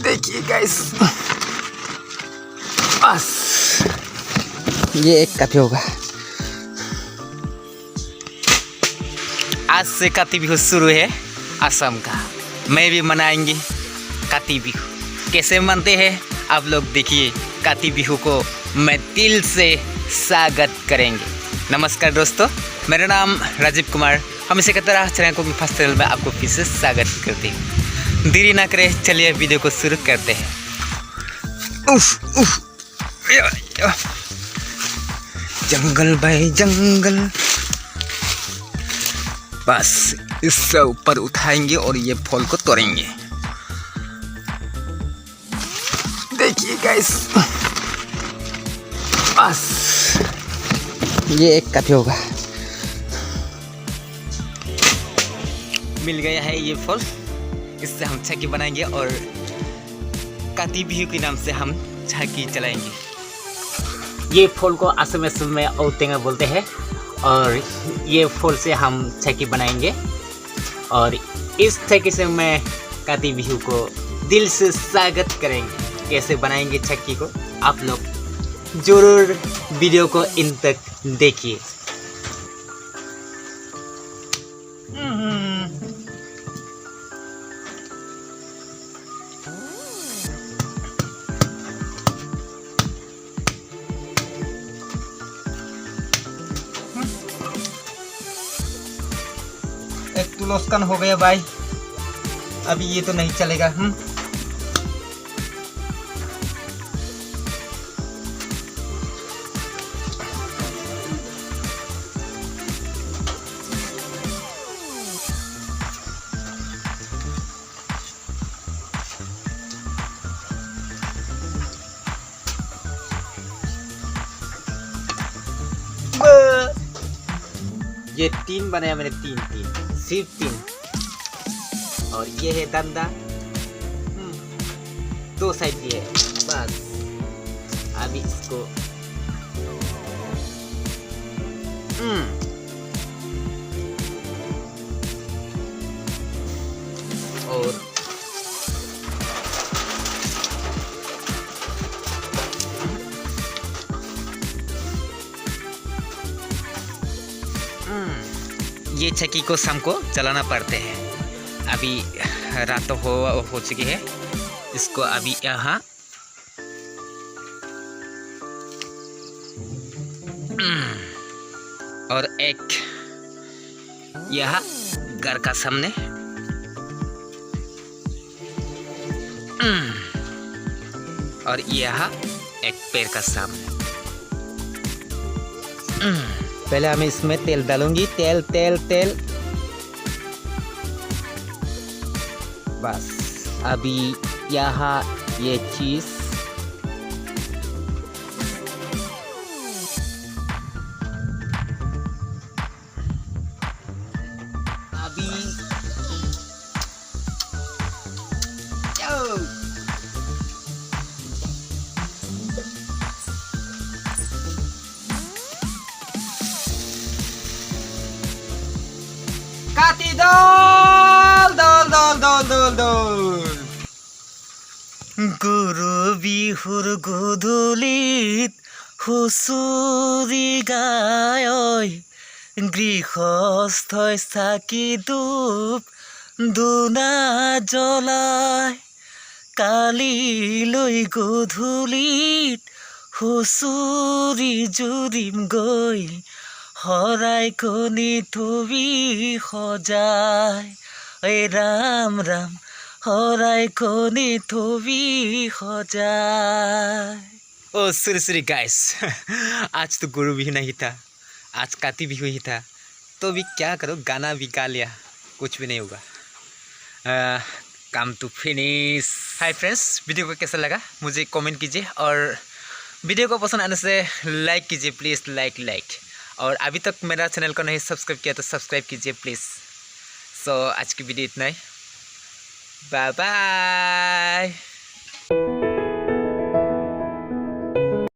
देखिए गाइस, बस ये एक काफी होगा। आज से काती बिहू शुरू है असम का। मैं भी मनाएंगे काती बिहू। कैसे मनते हैं आप लोग देखिए। काती बिहू को मैं दिल से स्वागत करेंगे। नमस्कार दोस्तों, मेरा नाम राजीव कुमार। हम इसे की तरह चैनल को भी फर्स्ट चैनल में आपको फिर से स्वागत करते हैं। देरी ना करें, चलिए वीडियो को शुरू करते हैं। उफ उफ, जंगल भाई जंगल। बस इससे ऊपर उठाएंगे और ये फल को तोड़ेंगे। देखिए गाइस, बस ये एक काफी होगा। मिल गया है ये फल। इससे हम झांकी बनाएंगे और काती बिहू के नाम से हम झांकी चलाएंगे। ये फल को असम में औतेंगा बोलते हैं और ये फल से हम झांकी बनाएंगे। और इस झांकी से मैं काती बिहू को दिल से स्वागत करेंगे। कैसे बनाएंगे झांकी को आप लोग जरूर वीडियो को इन तक देखिए। एक तुलस्कन हो गया भाई, अभी ये तो नहीं चलेगा। ये 3 बनाया मैंने, 3 सिर्फ 3। और ये है डंडा, 2 साइड की है। बस अभी इसको और ये छकी को शाम को चलाना पड़ते हैं। अभी रात हो चुकी है। इसको अभी यहाँ और एक यहाँ घर का सामने और यहाँ एक पेड़ का सामने। पहले हमें इसमें तेल डालूंगी। तेल तेल तेल। बस अभी यहाँ ये चीज अभी काटी दल दल दल दल दल दल। गुरु बिहुर गधूलित হুঁচৰি গায়, গৃহস্থই চাকি ধূপ ধূনা জ্বলায়। কালিলৈ গধূলিত হুঁচৰি জুৰিম গৈ, হৰাই কণী থবি সজাই। ঐ ৰাম ৰাম, হৰাই কণী থবি সজাই। ओ सुरी गाइस, आज तो गुरु बिहू नहीं था, आज काती बिहू ही था। तो भी क्या करो, गाना भी गा लिया, कुछ भी नहीं होगा। काम to finish. Hi friends, video को कैसा लगा मुझे कमेंट कीजिए और वीडियो को पसंद आने से लाइक कीजिए प्लीज़। लाइक। और अभी तक मेरा चैनल को नहीं सब्सक्राइब किया तो सब्सक्राइब कीजिए प्लीज़। सो आज की वीडियो इतना ही। Bye bye.